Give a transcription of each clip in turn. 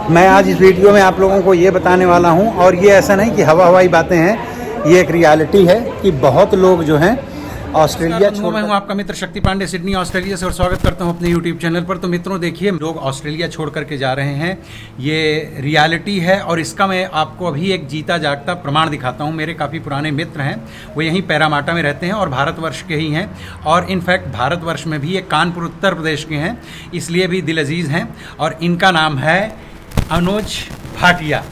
मैं आज इस वीडियो में आप लोगों को ये बताने वाला हूँ, और ये ऐसा नहीं कि हवाई बातें हैं, ये एक रियलिटी है कि बहुत लोग जो हैं ऑस्ट्रेलिया छोड़। मैं हूं आपका मित्र शक्ति पांडे, सिडनी ऑस्ट्रेलिया से, और स्वागत करता हूं अपने यूट्यूब चैनल पर। तो मित्रों देखिए, लोग ऑस्ट्रेलिया छोड़ करके जा रहे हैं, ये रियलिटी है, और इसका मैं आपको अभी एक जीता जागता प्रमाण दिखाता हूं। मेरे काफ़ी पुराने मित्र हैं, वो यहीं पैरामाटा में रहते हैं और भारतवर्ष के ही हैं, और इनफैक्ट भारतवर्ष में भी एक कानपुर उत्तर प्रदेश के हैं, इसलिए भी दिल अजीज़ हैं। और इनका नाम है अनुज भाटिया।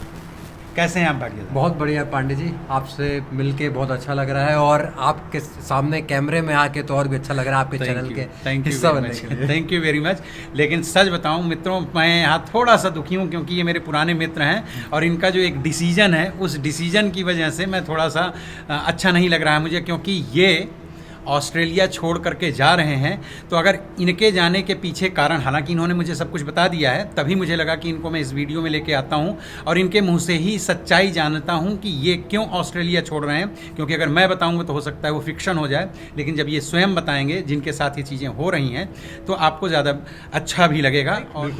कैसे हैं आप भाटिया? बहुत बढ़िया पांडे जी, आपसे मिलके बहुत अच्छा लग रहा है, और आपके सामने कैमरे में आके तो और भी अच्छा लग रहा है आपके चैनल के हिस्सा बनने के लिए। Thank you very much. लेकिन सच बताऊं मित्रों, मैं यहाँ थोड़ा सा दुखी हूँ, क्योंकि ये मेरे पुराने मित्र हैं और इनका जो एक डिसीजन है, उस डिसीजन की वजह से मैं थोड़ा सा अच्छा नहीं लग रहा है मुझे, क्योंकि ये ऑस्ट्रेलिया छोड़ करके जा रहे हैं। तो अगर इनके जाने के पीछे कारण, हालांकि इन्होंने मुझे सब कुछ बता दिया है, तभी मुझे लगा कि इनको मैं इस वीडियो में लेके आता हूं और इनके मुंह से ही सच्चाई जानता हूं कि ये क्यों ऑस्ट्रेलिया छोड़ रहे हैं। क्योंकि अगर मैं बताऊंगा तो हो सकता है वो फिक्शन हो जाए, लेकिन जब ये स्वयं बताएंगे, जिनके साथ ये चीज़ें हो रही हैं, तो आपको ज़्यादा अच्छा भी लगेगा। और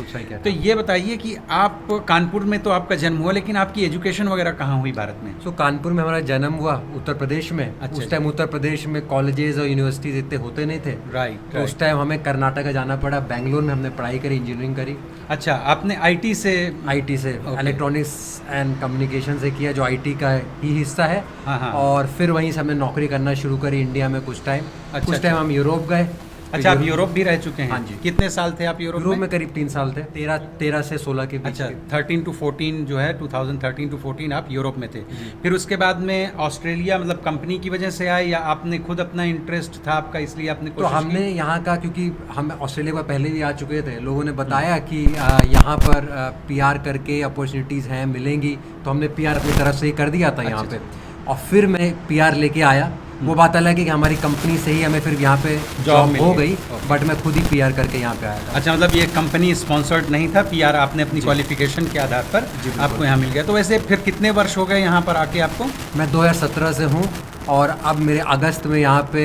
तो ये बताइए कि आप कानपुर में तो आपका जन्म हुआ, लेकिन आपकी एजुकेशन वगैरह कहाँ हुई भारत में? तो कानपुर में हमारा जन्म हुआ, उत्तर प्रदेश में। उस टाइम उत्तर प्रदेश में कॉलेजेस और यूनिवर्सिटीज इतने होते नहीं थे। राइट। तो उस टाइम हमें कर्नाटका जाना पड़ा, बेंगलोर में हमने पढ़ाई करी, इंजीनियरिंग करी। अच्छा, आपने आईटी से इलेक्ट्रॉनिक्स एंड कम्युनिकेशन से किया, जो आईटी का ही हिस्सा है। हाँ। और फिर वहीं से हमने नौकरी करना शुरू करी इंडिया में कुछ टाइम। कुछ टाइम हम यूरोप गए। अच्छा, आप यूरोप भी रह चुके हैं? हाँ जी। कितने साल थे आप यूरोप में? करीब 3 साल थे, 13 से 16 के बीच। अच्छा, 13 to 14 जो है, 2013 to 14 आप यूरोप में थे। फिर उसके बाद में ऑस्ट्रेलिया मतलब कंपनी की वजह से आए, या आपने खुद अपना इंटरेस्ट था आपका, इसलिए आपने तो हमने यहाँ का, क्योंकि हम ऑस्ट्रेलिया पर पहले भी आ चुके थे, लोगों ने बताया कि यहाँ पर पीआर करके अपॉर्चुनिटीज़ हैं, मिलेंगी, तो हमने पीआर अपनी तरफ से ही कर दिया था यहाँ पे। और फिर मैं पीआर लेके आया। वो बात अलग है कि हमारी कंपनी से ही हमें फिर यहाँ पे जॉब हो गई, बट मैं खुद ही पीआर करके यहाँ पे आया था। अच्छा, मतलब ये कंपनी स्पॉन्सर्ड नहीं था, पीआर आपने अपनी क्वालिफिकेशन के आधार पर आपको यहाँ मिल गया। तो वैसे फिर कितने वर्ष हो गए यहाँ पर आके आपको? मैं 2017 से हूँ, और अब मेरे अगस्त में यहाँ पे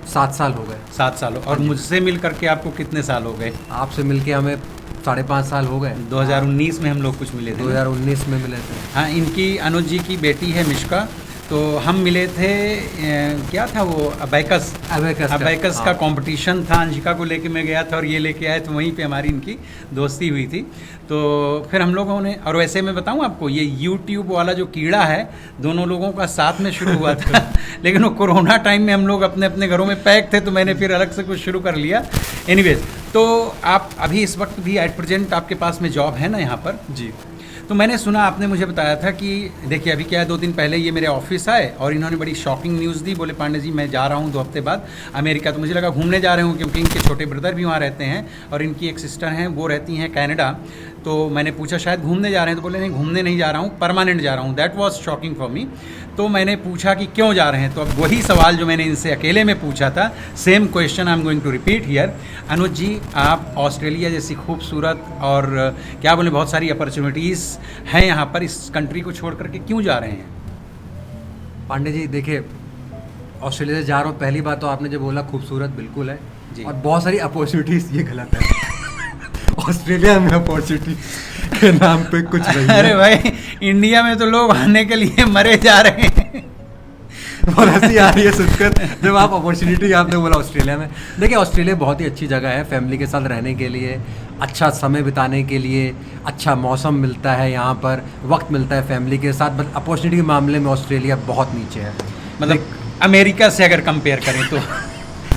7 साल हो गए। 7 साल। और मुझसे मिल करके आपको कितने साल हो गए? आपसे मिलके हमें 5.5 साल हो गए। 2019 में हम लोग कुछ मिले थे। 2019 में मिले थे। हाँ, इनकी अनुज जी की बेटी है मिश्का, तो हम मिले थे। क्या था वो, अबैकस का कंपटीशन था, अंशिका को लेके मैं गया था और ये लेके आए, तो वहीं पे हमारी इनकी दोस्ती हुई थी। तो फिर हम लोगों ने, और वैसे मैं बताऊं आपको, ये यूट्यूब वाला जो कीड़ा है, दोनों लोगों का साथ में शुरू हुआ था लेकिन वो कोरोना टाइम में हम लोग अपने अपने घरों में पैक थे, तो मैंने फिर अलग से कुछ शुरू कर लिया। एनीवेज, तो आप अभी इस वक्त भी एट प्रेजेंट आपके पास में जॉब है ना यहाँ पर? जी। तो मैंने सुना, आपने मुझे बताया था कि देखिए अभी क्या है, 2 दिन पहले ये मेरे ऑफिस आए और इन्होंने बड़ी शॉकिंग न्यूज़ दी। बोले पांडे जी, मैं जा रहा हूँ 2 हफ्ते बाद अमेरिका। तो मुझे लगा घूमने जा रहे हूँ, क्योंकि इनके छोटे ब्रदर भी वहाँ रहते हैं और इनकी एक सिस्टर हैं, वो रहती हैं कनाडा। तो मैंने पूछा शायद घूमने जा रहे हैं, तो बोले नहीं, घूमने नहीं जा रहा हूँ, परमानेंट जा रहा हूँ। That was shocking for me. तो मैंने पूछा कि क्यों जा रहे हैं, तो अब वही सवाल जो मैंने इनसे अकेले में पूछा था, same question I am going to repeat here. Anuj ji, आप ऑस्ट्रेलिया जैसी खूबसूरत और क्या बोले, बहुत सारी अपॉर्चुनिटीज़ हैं यहाँ पर, इस कंट्री को छोड़ करके क्यों जा रहे हैं? पांडे जी देखिए, ऑस्ट्रेलिया से जा रहा हूँ, पहली बात तो आपने जो बोला खूबसूरत बिल्कुल है जी। और बहुत सारी अपॉर्चुनिटीज़, ये गलत है ऑस्ट्रेलिया में अपॉर्चुनिटी के नाम पे कुछ नहीं है। अरे भाई, इंडिया में तो लोग आने के लिए मरे जा रहे हैं बहुत हंसी आ रही है सुनकर जब आप अपॉर्चुनिटी आपने बोला ऑस्ट्रेलिया में। देखिए, ऑस्ट्रेलिया बहुत ही अच्छी जगह है फैमिली के साथ रहने के लिए, अच्छा समय बिताने के लिए, अच्छा मौसम मिलता है यहाँ पर, वक्त मिलता है फैमिली के साथ। बट अपॉर्चुनिटी के मामले में ऑस्ट्रेलिया बहुत नीचे है, मतलब अमेरिका से अगर कंपेयर करें तो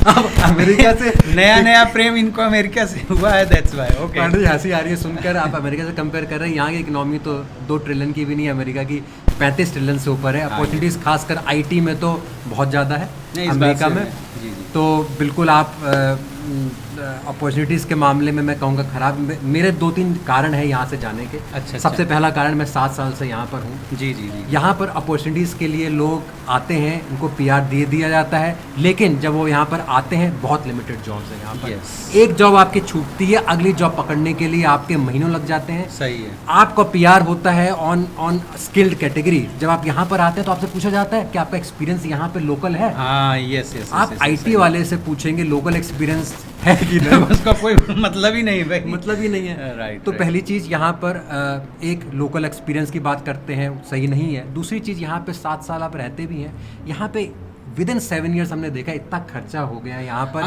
अब अमेरिका से नया प्रेम इनको अमेरिका से हुआ है, दैट्स व्हाई। ओके, हंसी आ रही है सुनकर। आप अमेरिका से कंपेयर कर रहे हैं, यहाँ की इकोनॉमी तो 2 ट्रिलियन की भी नहीं है, अमेरिका की 35 ट्रिलियन से ऊपर है। अपॉर्चुनिटीज़ खासकर आईटी में तो बहुत ज़्यादा है अमेरिका में। तो बिल्कुल आप अपॉर्चुनिटीज़ के मामले में मैं कहूँगा ख़राब। मेरे 2-3 कारण है यहाँ से जाने के। अच्छा। सबसे पहला कारण, मैं 7 साल से यहाँ पर हूँ। जी। यहाँ पर अपॉर्चुनिटीज़ के लिए लोग आते हैं, उनको पीआर दिया जाता है, लेकिन जब वो यहाँ पर आते हैं, बहुत लिमिटेड जॉब्स है यहाँ पर। एक जॉब आपकी छूटती है, अगली जॉब पकड़ने के लिए आपके महीनों लग जाते हैं। सही है। आपका पीआर होता है ऑन स्किल्ड कैटेगरी। जब आप यहाँ पर आते हैं तो आपसे पूछा जाता है कि आपका एक्सपीरियंस यहाँ पे लोकल है। हाँ, यस। आप आईटी वाले से पूछेंगे लोकल एक्सपीरियंस है कि नहीं, उसका कोई मतलब ही नहीं भाई, मतलब ही नहीं है। राइट। तो पहली चीज़ यहाँ पर एक लोकल एक्सपीरियंस की बात करते हैं, सही नहीं है। दूसरी चीज़ यहाँ पे 7 साल आप रहते भी हैं, यहाँ पे विद इन 7 ईयर्स हमने देखा इतना खर्चा हो गया है यहाँ पर।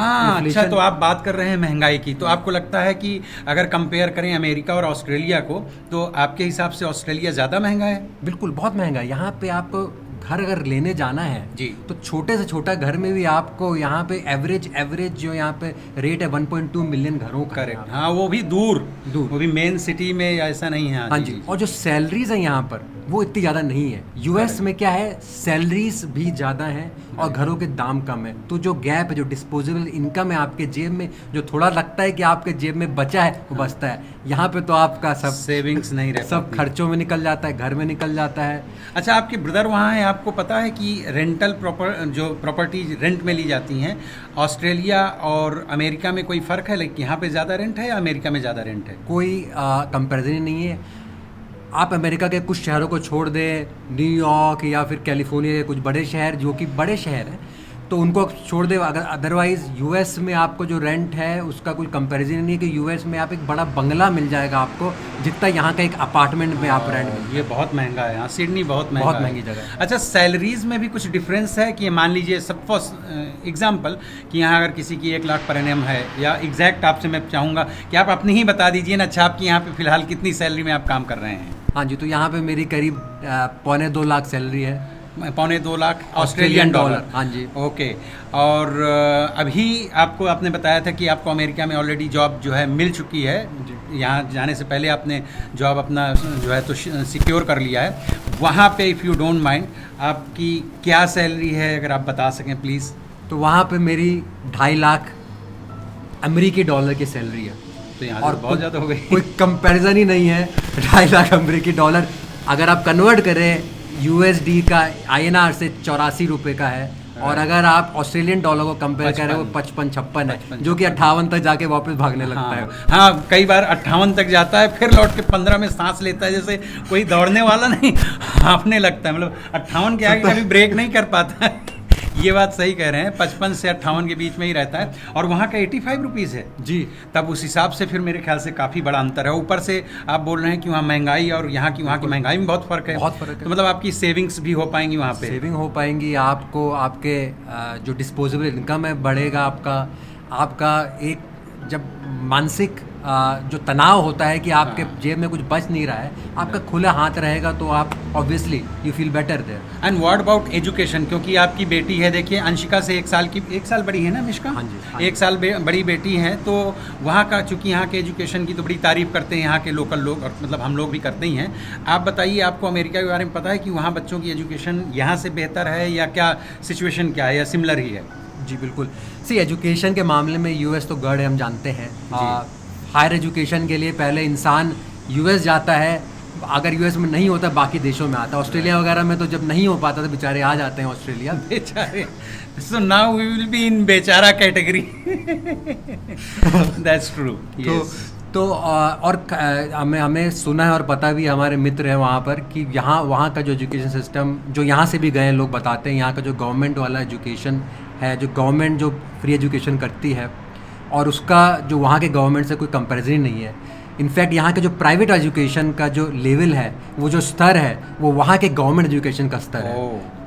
अच्छा, तो आप बात कर रहे हैं महंगाई की, तो आपको लगता है कि अगर कंपेयर करें अमेरिका और ऑस्ट्रेलिया को, तो आपके हिसाब से ऑस्ट्रेलिया ज़्यादा महंगा है? बिल्कुल, बहुत महंगा है। यहाँ पे आप घर अगर लेने जाना है जी, तो छोटे से छोटा घर में भी आपको यहाँ पे एवरेज जो यहाँ पे रेट है 1.2 मिलियन घरों का। करेक्ट, हाँ, वो भी दूर, वो भी मेन सिटी में ऐसा नहीं है। हाँ जी, और जो सैलरीज हैं यहाँ पर वो इतनी ज़्यादा नहीं है। यूएस में क्या है, सैलरीज भी ज़्यादा हैं और घरों के दाम कम है, तो जो गैप है, जो डिस्पोजेबल इनकम है आपके जेब में, जो थोड़ा लगता है कि आपके जेब में बचा है वो बचता है। यहाँ पे तो आपका सब सेविंग्स नहीं रहता, सब खर्चों में निकल जाता है, घर में निकल जाता है। अच्छा, आपके ब्रदर वहाँ हैं, आपको पता है कि रेंटल जो प्रॉपर्टी रेंट में ली जाती हैं, ऑस्ट्रेलिया और अमेरिका में कोई फ़र्क है? लाइक यहाँ पे ज़्यादा रेंट है या अमेरिका में ज़्यादा रेंट है? कोई कंपैरिजन नहीं है। आप अमेरिका के कुछ शहरों को छोड़ दें, न्यूयॉर्क या फिर कैलिफोर्निया के कुछ बड़े शहर जो कि बड़े शहर हैं, तो उनको छोड़ दें। अगर अदरवाइज़ यूएस में आपको जो रेंट है उसका कोई कंपैरिजन नहीं है कि यूएस में आप एक बड़ा बंगला मिल जाएगा आपको जितना यहाँ का एक अपार्टमेंट में आप रेंट में। ये बहुत महंगा है यहाँ, सिडनी बहुत महंगा, बहुत महंगी जगह है। अच्छा, सैलरीज में भी कुछ डिफरेंस है कि मान लीजिए सपोज एग्जांपल कि यहाँ अगर किसी की 1 लाख पर एनम है, या एग्जैक्ट आपसे मैं चाहूँगा कि आप अपनी ही बता दीजिए ना। अच्छा, आपकी यहाँ पे फिलहाल कितनी सैलरी में आप काम कर रहे हैं? हाँ जी, तो यहाँ पे मेरी करीब 2.25 लाख सैलरी है। 2.25 लाख ऑस्ट्रेलियन डॉलर? हाँ जी। ओके। और अभी आपने बताया था कि आपको अमेरिका में ऑलरेडी जॉब जो है मिल चुकी है, यहाँ जाने से पहले आपने जॉब अपना जो है तो सिक्योर कर लिया है। वहाँ पे इफ़ यू डोंट माइंड आपकी क्या सैलरी है, अगर आप बता सकें प्लीज़? तो वहाँ पे मेरी 2.5 लाख अमेरिकी डॉलर की सैलरी है। तो यहाँ और बहुत ज़्यादा हो गई, कोई कंपैरिजन ही नहीं है। 2.5 लाख अमेरिकी डॉलर अगर आप कन्वर्ट करें यूएसडी का INR से 84 रुपये का है, और अगर आप ऑस्ट्रेलियन डॉलर को कंपेयर करें वो 55-56 है, जो कि 58 तक जाके वापस भागने लगता है। हाँ, कई बार 58 तक जाता है, फिर लौट के 15 में सांस लेता है, जैसे कोई दौड़ने वाला नहीं, हाँफने लगता है। मतलब 58 के आगे कभी ब्रेक नहीं कर पाता है। ये बात सही कह रहे हैं, 55 से 58 के बीच में ही रहता है। और वहाँ का 85 रुपीज़ है जी। तब उस हिसाब से फिर मेरे ख्याल से काफ़ी बड़ा अंतर है। ऊपर से आप बोल रहे हैं कि वहाँ महंगाई और यहाँ की महंगाई में बहुत फ़र्क है। बहुत फ़र्क है। तो मतलब आपकी सेविंग्स भी हो पाएंगी वहाँ पे? सेविंग हो पाएंगी, आपको आपके जो डिस्पोजेबल इनकम है बढ़ेगा आपका एक जब मानसिक जो तनाव होता है कि आपके जेब में कुछ बच नहीं रहा है, आपका खुला हाथ रहेगा तो आप obviously you feel better there. And what about education? क्योंकि आपकी बेटी है, देखिए अंशिका से 1 साल बड़ी है ना मिश्का? हाँ जी। 1 साल बड़ी बेटी है, तो वहाँ का चूँकि यहाँ के एजुकेशन की तो बड़ी तारीफ़ करते हैं यहाँ के लोकल लोग, और मतलब हम लोग भी करते ही हैं। आप बताइए, आपको अमेरिका के बारे में पता है कि वहाँ बच्चों की एजुकेशन यहाँ से बेहतर है, या क्या सिचुएशन क्या है, या सिमिलर ही है? जी बिल्कुल। सी एजुकेशन के मामले में यूएस तो गढ़ है, हम जानते हैं। हायर एजुकेशन के लिए पहले इंसान यूएस जाता है, अगर यूएस में नहीं होता बाकी देशों में आता है। ऑस्ट्रेलिया वगैरह में तो जब नहीं हो पाता तो बेचारे आ जाते हैं ऑस्ट्रेलिया। बेचारे, so now we will be in बेचारा कैटेगरी। That's true. तो और हमें सुना है और पता भी, हमारे मित्र हैं वहाँ पर, कि वहाँ का जो एजुकेशन सिस्टम, जो यहाँ से भी गए लोग बताते हैं, यहाँ का जो गवर्नमेंट वाला एजुकेशन है, जो गवर्नमेंट जो फ्री एजुकेशन करती है, और उसका जो वहाँ के गवर्नमेंट से कोई कंपैरिजन ही नहीं है। इनफैक्ट यहाँ के जो प्राइवेट एजुकेशन का जो लेवल है, वो जो स्तर है, वो वहाँ के गवर्नमेंट एजुकेशन का स्तर है।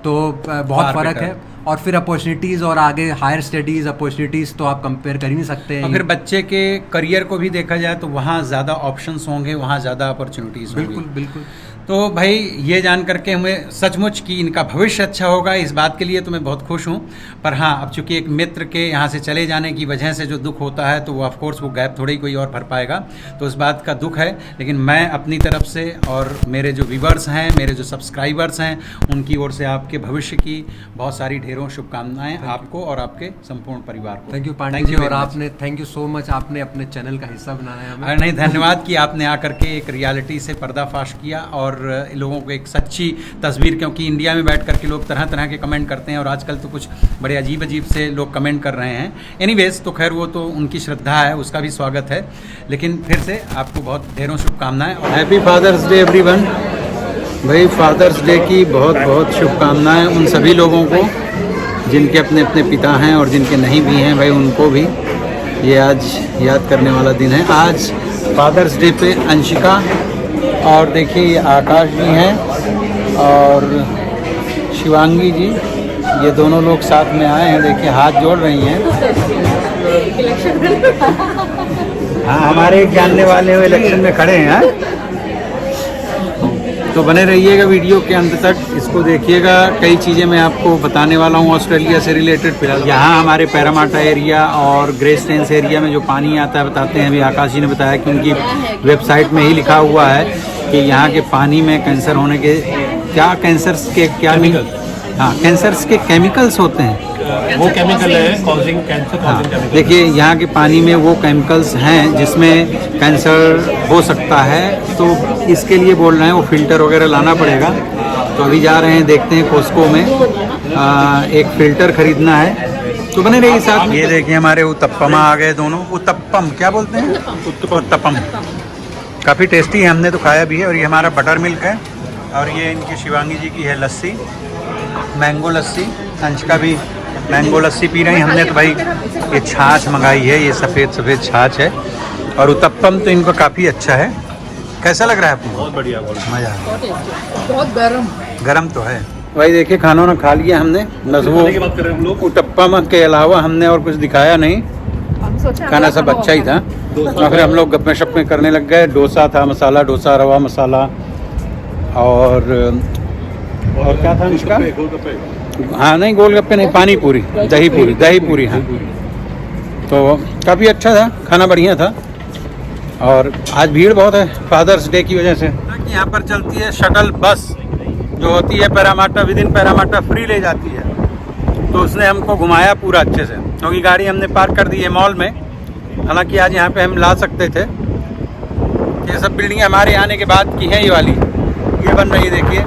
तो बहुत फ़र्क है। और फिर अपॉर्चुनिटीज़ और आगे हायर स्टडीज़ अपॉर्चुनिटीज़ तो आप कंपेयर कर ही नहीं सकते। और फिर बच्चे के करियर को भी देखा जाए तो वहाँ ज़्यादा ऑप्शंस होंगे, वहाँ ज़्यादा अपॉर्चुनिटीज़ होंगी। बिल्कुल बिल्कुल। तो भाई, ये जान करके हमें सचमुच कि इनका भविष्य अच्छा होगा, इस बात के लिए तो मैं बहुत खुश हूँ। पर हाँ, अब चूंकि एक मित्र के यहाँ से चले जाने की वजह से जो दुख होता है, तो वो ऑफकोर्स वो गैप थोड़ी कोई और भर पाएगा, तो इस बात का दुख है। लेकिन मैं अपनी तरफ से और मेरे जो व्यूवर्स हैं, मेरे जो सब्सक्राइबर्स हैं, उनकी ओर से आपके भविष्य की बहुत सारी ढेरों शुभकामनाएं आपको और आपके संपूर्ण परिवार को। थैंक यू पांडे जी, और आपने थैंक यू सो मच, आपने अपने चैनल का हिस्सा बनाया हमें। नहीं, धन्यवाद कि आपने आकर के एक रियलिटी से पर्दाफाश किया और लोगों को एक सच्ची तस्वीर, क्योंकि इंडिया में बैठ करके लोग तरह तरह के कमेंट करते हैं, और आजकल तो कुछ बड़े अजीब अजीब से लोग कमेंट कर रहे हैं। एनीवेज, तो खैर वो तो उनकी श्रद्धा है, उसका भी स्वागत है। लेकिन फिर से आपको बहुत ढेरों शुभकामनाएं। Happy Father's Day everyone. भाई, फादर्स डे की बहुत बहुत शुभकामनाएं उन सभी लोगों को जिनके अपने अपने पिता हैं और जिनके नहीं भी हैं, भाई उनको भी। ये आज याद करने वाला दिन है। आज फादर्स डे पे अंशिका और देखिए ये आकाश जी हैं और शिवांगी जी, ये दोनों लोग साथ में आए हैं। देखिए हाथ जोड़ रही हैं। हाँ, हमारे एक जानने वाले वो इलेक्शन में खड़े हैं। तो बने रहिएगा वीडियो के अंत तक, इसको देखिएगा। कई चीज़ें मैं आपको बताने वाला हूँ ऑस्ट्रेलिया से रिलेटेड। फिलहाल यहाँ हमारे पैरामाटा एरिया और ग्रे स्टेन्स एरिया में जो पानी आता है बताते हैं। अभी आकाश जी ने बताया कि उनकी वेबसाइट में ही लिखा हुआ है कि यहाँ के पानी में कैंसर होने के क्या, कैंसर्स के क्या, हाँ कैंसर्स के केमिकल्स होते हैं, वो केमिकल है कॉजिंग कैंसर। हाँ, देखिए यहाँ के पानी में वो केमिकल्स हैं जिसमें कैंसर हो सकता है। तो इसके लिए बोल रहे हैं वो फिल्टर वगैरह लाना पड़ेगा। तो अभी जा रहे हैं, देखते हैं कोस्को में एक फ़िल्टर ख़रीदना है। तो बने रहिए साथ में। ये देखिए हमारे उत्तपमा आ गए दोनों। उत्तपम क्या बोलते हैं? उत्तपम। काफ़ी टेस्टी है, हमने तो खाया भी है। और ये हमारा बटर मिल्क है और ये इनकी शिवांगी जी की है लस्सी, मैंगो लस्सी। अंशिका भी मैंगो लस्सी पी रही हैं। हमने तो भाई ये छाछ मंगाई है, ये सफ़ेद छाछ है। और उत्तपम तो इनको काफ़ी अच्छा है। कैसा लग रहा है आपको? बहुत बढ़िया, मज़ा आ रहा। बहुत गरम तो है भाई। देखिए खाना ना खा लिया हमने, बस वो बात कर रहे हैं हम लोग। उत्तपम के अलावा हमने और कुछ दिखाया नहीं। खाना सब अच्छा ही था। और फिर हम लोग गप्पे शप्पे करने लग गए। डोसा था, मसाला डोसा, रवा मसाला और क्या था इसका? हाँ नहीं, गोलगप्पे नहीं, पानी पूरी, दही पूरी। हाँ, तो काफ़ी अच्छा था, खाना बढ़िया था। और आज भीड़ बहुत है फादर्स डे की वजह से। यहाँ पर चलती है शटल बस जो होती है Parramatta, with in Parramatta free ले जाती है। तो उसने हमको घुमाया पूरा अच्छे से, क्योंकि गाड़ी हमने पार्क कर दी है मॉल में। हालांकि आज यहाँ पे हम ला सकते थे। ये सब बिल्डिंग हमारे आने के बाद की है। ये वाली ये बन रही है, देखिए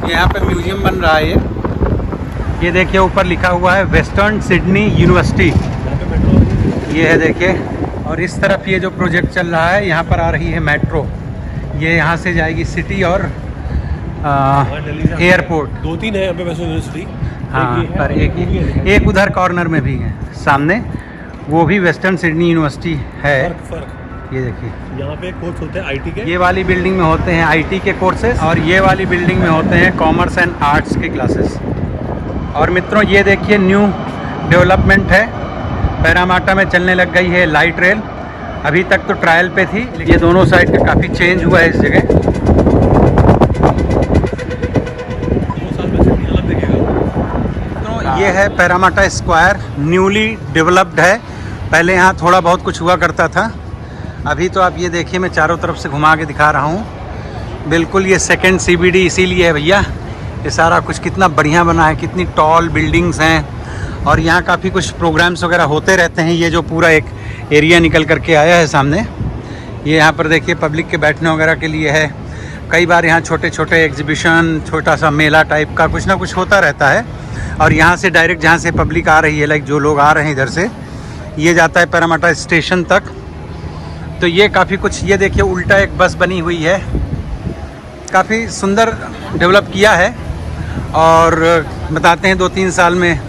यहाँ पे म्यूजियम बन रहा है। ये देखिए ऊपर लिखा हुआ है वेस्टर्न सिडनी यूनिवर्सिटी, ये है देखिए। और इस तरफ ये जो प्रोजेक्ट चल रहा है, यहाँ पर आ रही है मेट्रो। ये यहाँ से जाएगी सिटी और एयरपोर्ट। 2-3 है यहाँ पे वैसे यूनिवर्सिटी। हाँ, पर एक उधर कॉर्नर में भी है सामने, वो भी वेस्टर्न सिडनी यूनिवर्सिटी है। फर्क ये देखिए यहाँ पे कोर्स होते हैं आईटी के। ये वाली बिल्डिंग में होते हैं आईटी के कोर्सेज और ये वाली बिल्डिंग में होते हैं कॉमर्स एंड आर्ट्स के क्लासेस। और मित्रों ये देखिए न्यू डेवलपमेंट है, पैरामाटा में चलने लग गई है लाइट रेल। अभी तक तो ट्रायल पे थी। ये दोनों साइड का काफ़ी चेंज हुआ है इस जगह। 2 साल में सिटी अलग दिखेगा। तो ये है पैरामाटा स्क्वायर, न्यूली डेवलप्ड है। पहले यहाँ थोड़ा बहुत कुछ हुआ करता था। अभी तो आप ये देखिए, मैं चारों तरफ से घुमा के दिखा रहा हूँ। बिल्कुल ये सेकंड सीबीडी इसीलिए है भैया। ये सारा कुछ कितना बढ़िया बना है, कितनी टॉल बिल्डिंग्स हैं। और यहाँ काफ़ी कुछ प्रोग्राम्स वगैरह होते रहते हैं। ये जो पूरा एक एरिया निकल करके आया है सामने, ये यहाँ पर देखिए पब्लिक के बैठने वगैरह के लिए है। कई बार यहाँ छोटे छोटे एग्जीबिशन, छोटा सा मेला टाइप का कुछ ना कुछ होता रहता है। और यहाँ से डायरेक्ट जहाँ से पब्लिक आ रही है, लाइक जो लोग आ रहे हैं इधर से, ये जाता है पैरामाटा स्टेशन तक। तो ये काफ़ी कुछ, ये देखिए उल्टा एक बस बनी हुई है, काफ़ी सुंदर डेवलप किया है। और बताते हैं 2-3 साल में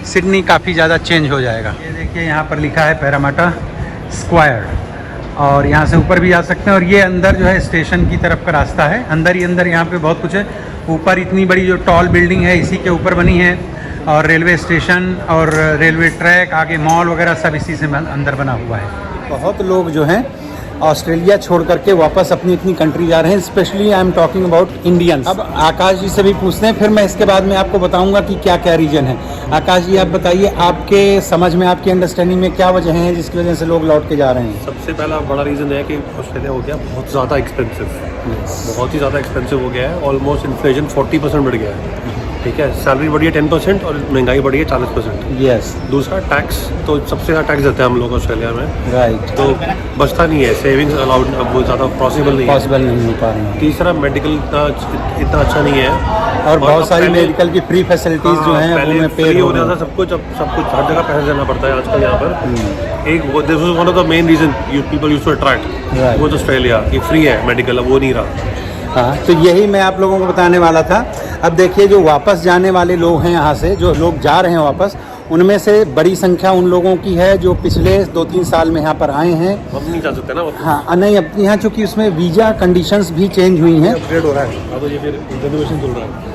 सिडनी काफ़ी ज़्यादा चेंज हो जाएगा। ये देखिए यहाँ पर लिखा है पैरामाटा स्क्वायर, और यहाँ से ऊपर भी जा सकते हैं। और ये अंदर जो है स्टेशन की तरफ का रास्ता है, अंदर ही अंदर यहाँ पे बहुत कुछ है। ऊपर इतनी बड़ी जो टॉल बिल्डिंग है इसी के ऊपर बनी है। और रेलवे स्टेशन और रेलवे ट्रैक, आगे मॉल वगैरह सब इसी से अंदर बना हुआ है। बहुत लोग जो हैं ऑस्ट्रेलिया छोड़ करके वापस अपनी अपनी कंट्री जा रहे हैं। Specially I am talking about Indians. अब आकाश जी से भी पूछते हैं, फिर मैं इसके बाद में आपको बताऊंगा कि क्या क्या रीजन है। आकाश जी आप बताइए, आपके समझ में, आपकी अंडरस्टैंडिंग में क्या वजह है जिसकी वजह से लोग लौट के जा रहे हैं? सबसे पहला बड़ा रीज़न है कि ऑस्ट्रेलिया हो गया बहुत ज़्यादा एक्सपेंसिव। बहुत ही ज़्यादा एक्सपेंसिव हो गया है। ऑलमोस्ट इन्फ्लेशन 40% बढ़ गया है। ठीक है, सैलरी बढ़ी है 10% और महंगाई बढ़ी है 40%। यस। दूसरा टैक्स, तो सबसे ज़्यादा टैक्स देते हैं हम लोग ऑस्ट्रेलिया में। राइट। तो बचता नहीं है, सेविंग्स अलाउड अब वो ज़्यादा पॉसिबल नहीं हो पा रहा है। तीसरा मेडिकल इतना अच्छा नहीं है। और बहुत सारी मेडिकल की फ्री फैसिलिटीज़ जो हैं वो में पे हो रहा था सब कुछ। अब सब कुछ हर जगह पैसा देना पड़ता है आजकल यहाँ पर। एक वो this was one of the main reason people used to attract वो ऑस्ट्रेलिया कि फ्री है मेडिकल, अब वो नहीं रहा। हाँ, तो यही मैं आप लोगों को बताने वाला था। अब देखिए जो वापस जाने वाले लोग हैं यहाँ से, जो लोग जा रहे हैं वापस, उनमें से बड़ी संख्या उन लोगों की है जो पिछले 2-3 साल में यहाँ पर आए हैं। हम नहीं जा सकते ना, हाँ नहीं, अब यहाँ चूँकि उसमें वीज़ा कंडीशंस भी चेंज हुई हैं। अपग्रेड हो रहा है। अब तो ये फिर रिजर्वेशन चल रहा है।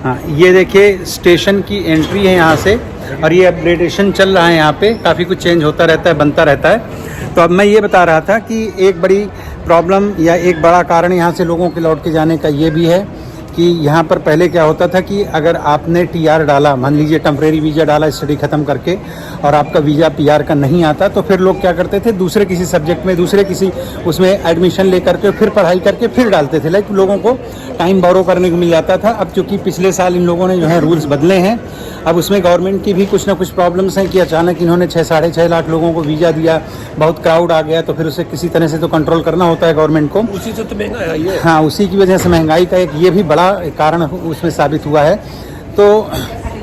हाँ ये देखिए स्टेशन की एंट्री है यहाँ से, और ये अपग्रेडेशन चल रहा है यहाँ पे, काफ़ी कुछ चेंज होता रहता है, बनता रहता है। तो अब मैं ये बता रहा था कि एक बड़ी प्रॉब्लम या एक बड़ा कारण यहाँ से लोगों के लौट के जाने का ये भी है कि यहाँ पर पहले क्या होता था कि अगर आपने टीआर डाला, मान लीजिए टेम्परेरी वीज़ा डाला स्टडी ख़त्म करके, और आपका वीज़ा पीआर का नहीं आता, तो फिर लोग क्या करते थे, दूसरे किसी सब्जेक्ट में, दूसरे किसी उसमें एडमिशन लेकर के फिर पढ़ाई करके फिर डालते थे। लाइक लोगों को टाइम बोरो करने को मिल जाता था। अब चूँकि पिछले साल इन लोगों ने जो है रूल्स बदले हैं, अब उसमें गवर्नमेंट की भी कुछ ना कुछ प्रॉब्लम्स हैं कि अचानक इन्होंने 6-6.5 लाख लोगों को वीज़ा दिया, बहुत क्राउड आ गया, तो फिर उसे किसी तरह से तो कंट्रोल करना होता है गवर्नमेंट को। उसी से तो महंगा है ये। हाँ, उसी की वजह से महंगाई का एक ये भी बड़ा कारण उसमें साबित हुआ है। तो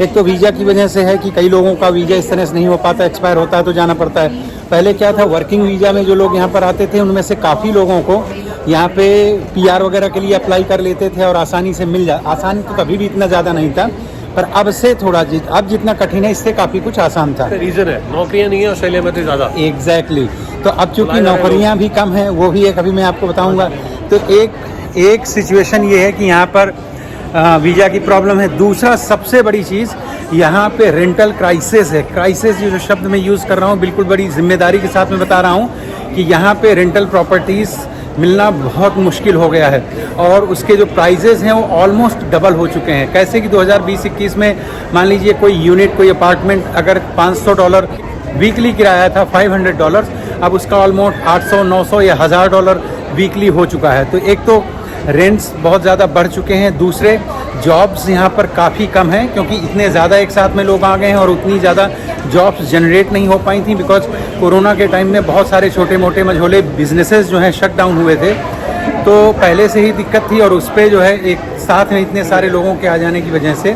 एक तो वीज़ा की वजह से है कि कई लोगों का वीज़ा इस तरह से नहीं हो पाता, एक्सपायर होता है तो जाना पड़ता है। पहले क्या था, वर्किंग वीज़ा में जो लोग यहाँ पर आते थे उनमें से काफ़ी लोगों को यहाँ पे पीआर वगैरह के लिए अप्लाई कर लेते थे और आसानी से आसानी तो कभी भी इतना ज़्यादा नहीं था, पर अब से थोड़ा अब जितना कठिन है इससे काफ़ी कुछ आसान था। रीज़न है नौकरियाँ नहीं है ऑस्ट्रेलिया में तो ज़्यादा। एग्जैक्टली। तो अब चूँकि नौकरियाँ भी कम हैं, वो भी एक अभी मैं आपको बताऊँगा। तो एक सिचुएशन ये है कि यहाँ पर वीज़ा की प्रॉब्लम है। दूसरा सबसे बड़ी चीज़ यहाँ पे रेंटल क्राइसिस है। क्राइसिस जो शब्द मैं यूज़ कर रहा हूँ बिल्कुल बड़ी जिम्मेदारी के साथ में बता रहा हूँ कि यहाँ पे रेंटल प्रॉपर्टीज़ मिलना बहुत मुश्किल हो गया है, और उसके जो प्राइजेज़ हैं वो ऑलमोस्ट डबल हो चुके हैं। कैसे कि 2020-21 में मान लीजिए कोई यूनिट, कोई अपार्टमेंट अगर $500 वीकली किराया था, $500, अब उसका ऑलमोस्ट $800-900 या $1000 वीकली हो चुका है। तो एक तो रेंट्स बहुत ज़्यादा बढ़ चुके हैं, दूसरे जॉब्स यहाँ पर काफ़ी कम हैं क्योंकि इतने ज़्यादा एक साथ में लोग आ गए हैं और उतनी ज़्यादा जॉब्स जनरेट नहीं हो पाई थी, बिकॉज कोरोना के टाइम में बहुत सारे छोटे मोटे मझोले बिजनेसेस जो हैं शट डाउन हुए थे, तो पहले से ही दिक्कत थी और उस पर जो है एक साथ में इतने सारे लोगों के आ जाने की वजह से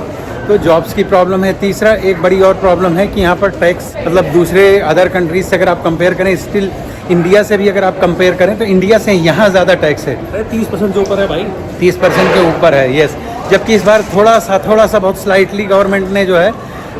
तो जॉब्स की प्रॉब्लम है। तीसरा एक बड़ी और प्रॉब्लम है कि यहाँ पर टैक्स, मतलब दूसरे अदर कंट्रीज से अगर आप कंपेयर करें, स्टिल इंडिया से भी अगर आप कंपेयर करें तो इंडिया से यहाँ ज़्यादा टैक्स है। 30% जो ऊपर है भाई, 30% के ऊपर है, यस। जबकि इस बार थोड़ा सा बहुत स्लाइटली गवर्नमेंट ने जो है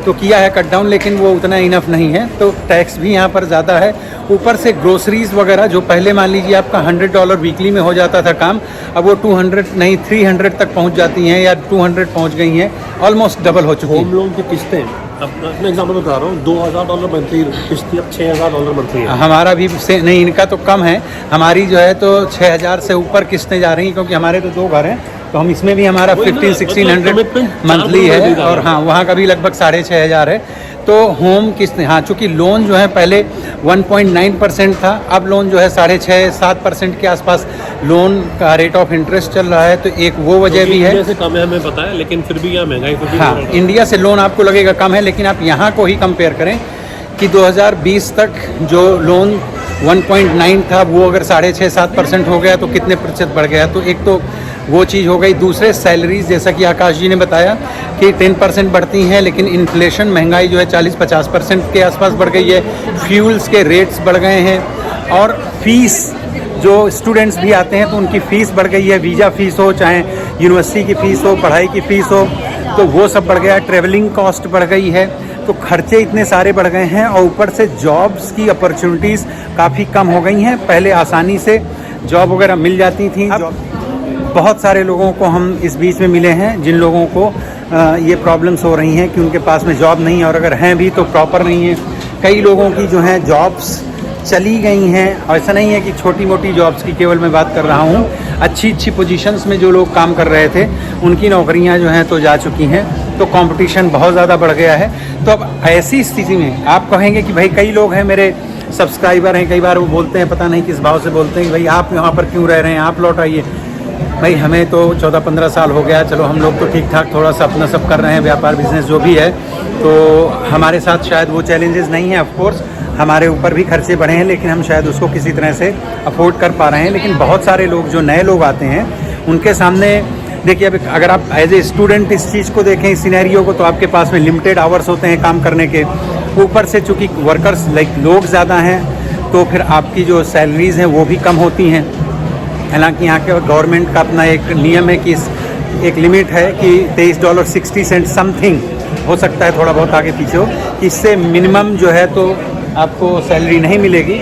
तो किया है कट डाउन, लेकिन वो उतना इनफ नहीं है, तो टैक्स भी यहाँ पर ज़्यादा है। ऊपर से ग्रोसरीज़ वगैरह जो पहले मान लीजिए आपका $100 वीकली में हो जाता था काम, अब वो 200 नहीं 300 तक पहुँच जाती हैं या 200 पहुँच गई हैं, ऑलमोस्ट डबल हो चुकी है। होम लोन की किस्तें, अब मैं एग्जाम्पल बता रहा हूँ, $2000 मंथली किस्तें अब $6000 मंथली है। हमारा भी से नहीं, इनका तो कम है, हमारी जो है तो 6000 से ऊपर किस्तें जा रही हैं, क्योंकि हमारे तो 2 घर हैं, तो हम इसमें भी हमारा 1500-1600 मंथली है, और हाँ वहाँ का भी लगभग 6500 है। तो होम किस्तें, हाँ चूँकि लोन जो है पहले 1.9% था, अब लोन जो है 6.5-7% के आसपास लोन का रेट ऑफ इंटरेस्ट चल रहा है, तो एक वो वजह भी है। इंडिया से कम है हमें पता है, लेकिन फिर भी यहाँ महंगाई फिर भी हाँ, इंडिया से लोन आपको लगेगा कम है, लेकिन आप यहाँ को ही कंपेयर करें कि 2020 तक जो लोन 1.9 था वो अगर 6.5-7% हो गया तो कितने प्रतिशत बढ़ गया। तो एक तो वो चीज़ हो गई। दूसरे सैलरीज, जैसा कि आकाश जी ने बताया कि 10% बढ़ती हैं, लेकिन इन्फ्लेशन, महंगाई जो है 40-50% के आसपास बढ़ गई है। फ्यूल्स के रेट्स बढ़ गए हैं, और फीस जो स्टूडेंट्स भी आते हैं तो उनकी फ़ीस बढ़ गई है। वीज़ा फ़ीस हो, चाहे यूनिवर्सिटी की फ़ीस हो, पढ़ाई की फ़ीस हो, तो वो सब बढ़ गया। ट्रैवलिंग कॉस्ट बढ़ गई है, तो खर्चे इतने सारे बढ़ गए हैं, और ऊपर से जॉब्स की अपॉर्चुनिटीज़ काफ़ी कम हो गई हैं। पहले आसानी से जॉब वगैरह मिल जाती थी, बहुत सारे लोगों को हम इस बीच में मिले हैं जिन लोगों को ये प्रॉब्लम्स हो रही हैं कि उनके पास में जॉब नहीं है, और अगर हैं भी तो प्रॉपर नहीं है। कई लोगों की जो है जॉब्स चली गई हैं, और ऐसा नहीं है कि छोटी मोटी जॉब्स की केवल मैं बात कर रहा हूँ, अच्छी पोजीशंस में जो लोग काम कर रहे थे उनकी नौकरियाँ जो हैं तो जा चुकी हैं, तो कंपटीशन बहुत ज़्यादा बढ़ गया है। तो अब ऐसी स्थिति में आप कहेंगे कि भाई कई लोग हैं मेरे सब्सक्राइबर हैं, कई बार वो बोलते हैं, पता नहीं किस भाव से बोलते हैं कि भाई आप यहाँ पर क्यों रह रहे हैं, आप लौट आइए। भाई हमें तो 14-15 साल हो गया, चलो हम लोग तो ठीक ठाक थोड़ा सा अपना सब कर रहे हैं, व्यापार बिजनेस जो भी है, तो हमारे साथ शायद वो चैलेंजेस नहीं हैं। ऑफकोर्स हमारे ऊपर भी खर्चे बढ़े हैं, लेकिन हम शायद उसको किसी तरह से अफोर्ड कर पा रहे हैं। लेकिन बहुत सारे लोग जो नए लोग आते हैं उनके सामने देखिए, अब अगर आप एज ए स्टूडेंट इस चीज़ को देखें, इस सिनेरियो को, तो आपके पास में लिमिटेड आवर्स होते हैं काम करने के। ऊपर से चूँकि वर्कर्स लोग ज़्यादा हैं, तो फिर आपकी जो सैलरीज़ हैं वो भी कम होती हैं। हालांकि यहाँ के गवर्नमेंट का अपना एक नियम है कि एक लिमिट है कि $23.60 समथिंग हो सकता है थोड़ा बहुत आगे पीछे हो, कि इससे मिनिमम जो है तो आपको सैलरी नहीं मिलेगी।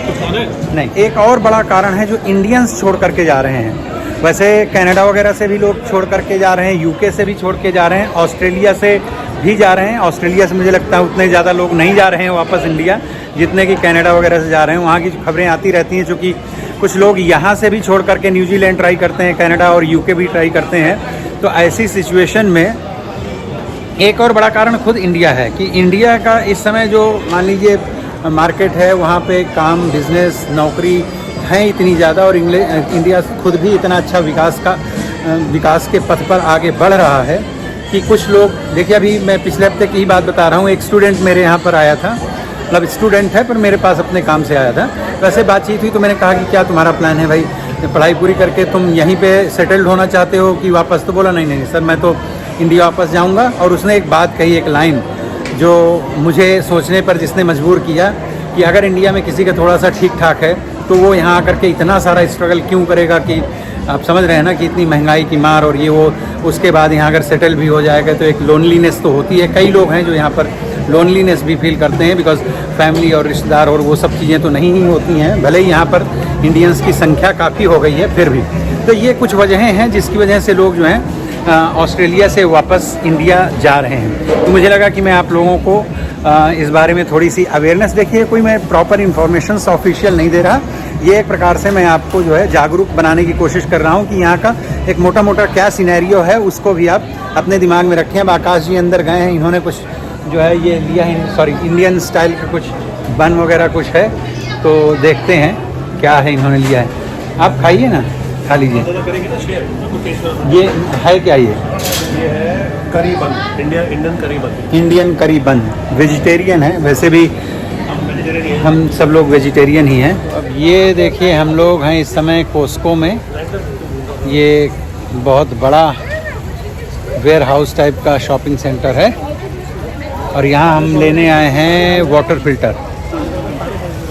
नहीं, एक और बड़ा कारण है जो इंडियंस छोड़ करके जा रहे हैं। वैसे कनाडा वगैरह से भी लोग छोड़ करके जा रहे हैं, यूके से भी छोड़ के जा रहे हैं, ऑस्ट्रेलिया से भी जा रहे हैं। ऑस्ट्रेलिया से मुझे लगता है उतने ज़्यादा लोग नहीं जा रहे हैं वापस इंडिया जितने कि कनाडा वगैरह से जा रहे हैं। वहाँ की खबरें आती रहती हैं, चूँकि कुछ लोग यहाँ से भी छोड़ करके न्यूजीलैंड ट्राई करते हैं, कनाडा और यूके भी ट्राई करते हैं। तो ऐसी सिचुएशन में एक और बड़ा कारण खुद इंडिया है कि इंडिया का इस समय जो मान लीजिए मार्केट है, वहाँ पे काम, बिजनेस, नौकरी है इतनी ज़्यादा, और इंडिया खुद भी इतना अच्छा विकास के पथ पर आगे बढ़ रहा है कि कुछ लोग, देखिए अभी मैं पिछले हफ्ते की ही बात बता रहा हूँ, एक स्टूडेंट मेरे यहाँ पर आया था, मतलब स्टूडेंट है पर मेरे पास अपने काम से आया था। वैसे बातचीत हुई तो मैंने कहा कि क्या तुम्हारा प्लान है भाई, पढ़ाई पूरी करके तुम यहीं पे सेटल्ड होना चाहते हो कि वापस? तो बोला नहीं सर, मैं तो इंडिया वापस जाऊंगा। और उसने एक बात कही, एक लाइन जो मुझे सोचने पर जिसने मजबूर किया कि अगर इंडिया में किसी का थोड़ा सा ठीक ठाक है तो वो यहाँ आकर के इतना सारा स्ट्रगल क्यों करेगा, कि आप समझ रहे हैं ना कि इतनी महंगाई की मार और ये वो, उसके बाद यहाँ अगर सेटल भी हो जाएगा तो एक लोनलीनेस तो होती है। कई लोग हैं जो यहाँ पर लोनलीनेस भी फील करते हैं, बिकॉज फैमिली और रिश्तेदार और वो सब चीज़ें तो नहीं ही होती हैं, भले ही यहाँ पर इंडियंस की संख्या काफ़ी हो गई है फिर भी। तो ये कुछ वजहें हैं जिसकी वजह से लोग जो हैं ऑस्ट्रेलिया से वापस इंडिया जा रहे हैं। तो मुझे लगा कि मैं आप लोगों को इस बारे में थोड़ी सी अवेयरनेस, देखिए कोई मैं प्रॉपर इन्फॉर्मेशन ऑफिशियल नहीं दे रहा, ये एक प्रकार से मैं आपको जो है जागरूक बनाने की कोशिश कर रहा हूँ कि यहाँ का एक मोटा मोटा क्या सिनेरियो है उसको भी आप अपने दिमाग में रखें। अब आकाश जी अंदर गए हैं, इन्होंने कुछ जो है ये लिया है, सॉरी इंडियन स्टाइल का कुछ बन वगैरह कुछ है, तो देखते हैं क्या है इन्होंने लिया है। आप खाइए ना, खा लीजिए। ये है क्या? ये है करी बन, इंडियन करी बन। इंडियन करी बन वेजिटेरियन है, वैसे भी हम सब लोग वेजिटेरियन ही हैं। अब ये देखिए हम लोग हैं इस समय कोस्को में, ये बहुत बड़ा वेयर हाउस टाइप का शॉपिंग सेंटर है, और यहाँ हम लेने आए हैं वाटर फिल्टर।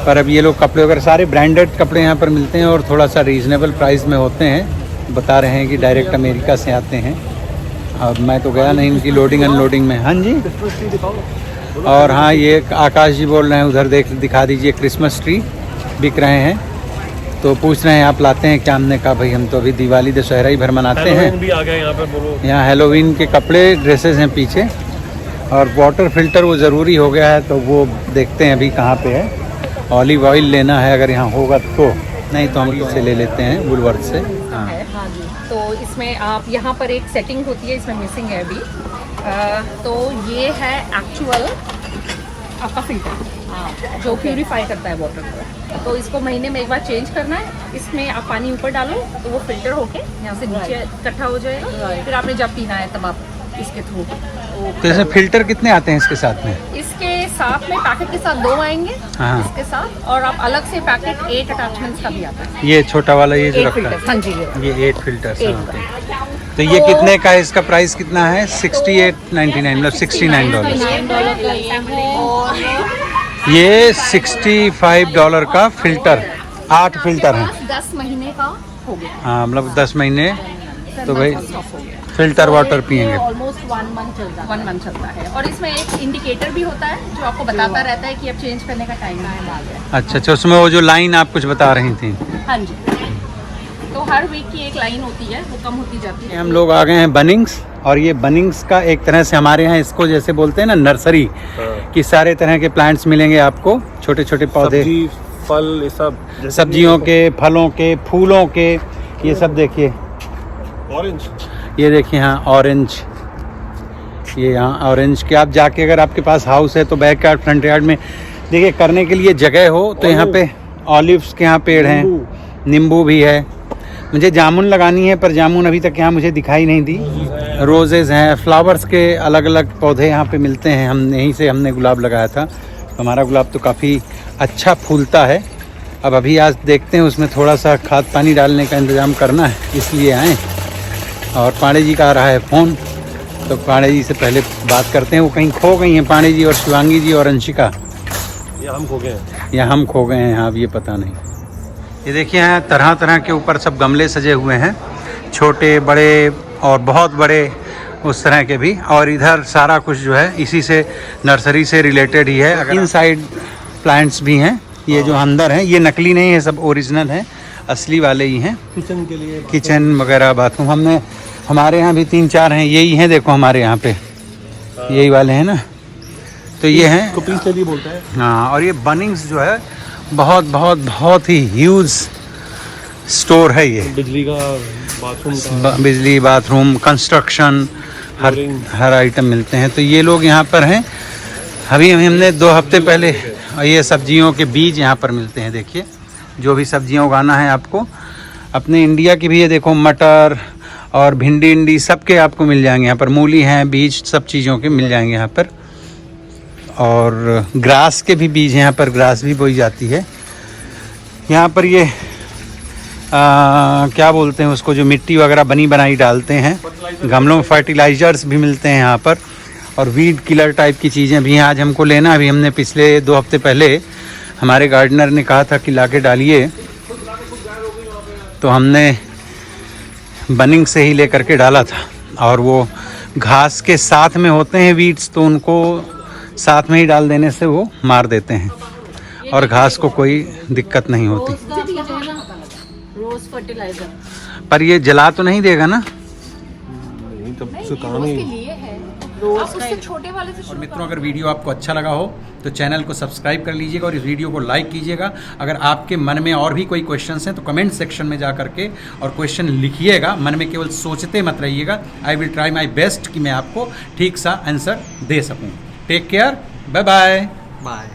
पर अब ये लोग कपड़े वगैरह सारे ब्रांडेड कपड़े यहाँ पर मिलते हैं और थोड़ा सा रीज़नेबल प्राइस में होते हैं। बता रहे हैं कि डायरेक्ट अमेरिका से आते हैं। अब मैं तो गया नहीं उनकी लोडिंग अनलोडिंग में। हाँ जी, और हाँ ये आकाश जी बोल रहे हैं उधर दिखा दीजिए, क्रिसमस ट्री बिक रहे हैं। तो पूछ रहे हैं आप लाते हैं क्या? हमने कहा भाई हम तो अभी दिवाली दशहरा ही भर मनाते हैं। भी आ गए यहाँ पर, बोलो। यहाँ हेलोवीन के कपड़े, ड्रेसेस हैं पीछे, और वाटर फिल्टर वो ज़रूरी हो गया है, तो वो देखते हैं अभी कहाँ पे है। ऑलिव ऑयल लेना है अगर यहाँ होगा तो, नहीं तो हम इससे ले लेते हैं वुलवर्थ से। हाँ हाँ जी, तो इसमें आप यहाँ पर एक सेटिंग होती है, इसमें मिसिंग है अभी। तो ये है एक्चुअल आपका फिल्टर जो प्यूरीफाई करता है वाटर को। तो इसको महीने में एक बार चेंज करना है। इसमें आप पानी ऊपर डालो तो वो फिल्टर होके यहाँ से नीचे इकट्ठा हो जाएगा। फिर आपने जब पीना है तब आप इसके थ्रू। तो इसमें फिल्टर कितने आते हैं इसके साथ में? इसके साथ में पैकेट के साथ 2 आएंगे। हाँ। इसके साथ, और आप अलग से पैकेट 8 अटैचमेंट्स का भी आता है। ये छोटा वाला ये जो 8 रखा फिल्टर, हाँ जी है, ये 8 फिल्टर। 8 तो ये कितने का है? इसका प्राइस कितना है? 68.99, मतलब $69। ये $65 का फिल्टर, 8 फिल्टर हैं। 10 महीने का हो गया। हाँ, मतलब 10 महीने तो भाई फिल्टर वाटर पियेंगे। ऑलमोस्ट 1 मंथ चलता है। और इसमें एक इंडिकेटर भी होता है जो आपको बताता रहता है कि अब चेंज करने का टाइम आ गया। अच्छा, उसमें वो जो लाइन आप कुछ बता रही थी। हाँ जी, तो हर वीक की एक लाइन होती है, वो कम होती जाती है। हम लोग आ गए हैं बनिंग्स, और ये बनिंग्स का एक तरह से हमारे यहाँ इसको जैसे बोलते हैं ना नर्सरी, कि सारे तरह के प्लांट्स मिलेंगे आपको, छोटे छोटे पौधे, सब्जी, फल, ये सब, सब्जियों के, फलों के, फूलों के। ये सब देखिए, ऑरेंज, ये देखिए हाँ ऑरेंज, ये यहाँ ऑरेंज के आप जाके अगर आपके पास हाउस है तो बैक यार्ड फ्रंट यार्ड में देखिए करने के लिए जगह हो तो यहाँ पे ऑलिव्स के यहाँ पेड़ हैं, नींबू भी है। मुझे जामुन लगानी है पर जामुन अभी तक यहाँ मुझे दिखाई नहीं दी। रोजेज़ हैं, फ्लावर्स के अलग अलग पौधे यहाँ पे मिलते हैं। हम यहीं से हमने गुलाब लगाया था, तो हमारा गुलाब तो काफ़ी अच्छा फूलता है। अब अभी आज देखते हैं, उसमें थोड़ा सा खाद पानी डालने का इंतज़ाम करना है, इसलिए आए। और पांडे जी का आ रहा है फ़ोन, तो पांडे जी से पहले बात करते हैं। वो कहीं खो गई हैं पांडे जी और शिवांगी जी और अंशिका, या हम खो गए हैं, या हम खो गए हैं। हाँ, अब ये पता नहीं। ये देखिए यहाँ तरह तरह के ऊपर सब गमले सजे हुए हैं, छोटे बड़े और बहुत बड़े उस तरह के भी। और इधर सारा कुछ जो है इसी से नर्सरी से रिलेटेड ही है। इनसाइड प्लांट्स भी हैं, ये जो अंदर हैं ये नकली नहीं है, सब ओरिजिनल हैं, असली वाले ही हैं। किचन के लिए किचन वगैरह बाथरूम हमने हमारे यहाँ भी 3-4 हैं, यही हैं देखो हमारे यहाँ पे यही वाले हैं ना, तो ये हैं को पीस लिए बोलता है। हाँ। और ये बनिंग्स जो है बहुत बहुत बहुत ही ह्यूज स्टोर है ये। बिजली का, बाथरूम का, बिजली, बाथरूम, कंस्ट्रक्शन, हर आइटम मिलते हैं। तो ये लोग यहाँ पर हैं। अभी हमने 2 हफ्ते पहले ये सब्जियों के बीज यहाँ पर मिलते हैं। देखिए जो भी सब्जियाँ उगाना है आपको, अपने इंडिया की भी ये देखो, मटर और भिंडी सबके आपको मिल जाएंगे यहाँ पर। मूली हैं, बीज सब चीज़ों के मिल जाएंगे यहाँ पर। और ग्रास के भी बीज यहाँ पर, ग्रास भी बोई जाती है यहाँ पर। ये क्या बोलते हैं उसको, जो मिट्टी वगैरह बनी बनाई डालते हैं गमलों में, फर्टिलाइजर्स भी मिलते हैं यहाँ पर। और वीड किलर टाइप की चीज़ें भी हैं। आज हमको लेना, अभी हमने पिछले 2 हफ्ते पहले हमारे गार्डनर ने कहा था कि लाके डालिए, तो हमने बनिंग से ही लेकर के डाला था। और वो घास के साथ में होते हैं वीड्स, तो उनको साथ में ही डाल देने से वो मार देते हैं और घास को कोई दिक्कत नहीं होती। रोज फर्टिलाइजर, पर ये जला तो नहीं देगा ना? नहीं तब से काम ही। उससे छोटे वाले से। और मित्रों, अगर वीडियो आपको अच्छा लगा हो तो चैनल को सब्सक्राइब कर लीजिएगा और इस वीडियो को लाइक कीजिएगा। अगर आपके मन में और भी कोई क्वेश्चंस हैं तो कमेंट सेक्शन में जा करके और क्वेश्चन लिखिएगा, मन में केवल सोचते मत रहिएगा। I will try my best कि मैं आपको ठीक सा आंसर दे सकूँ। Take care, bye bye. Bye.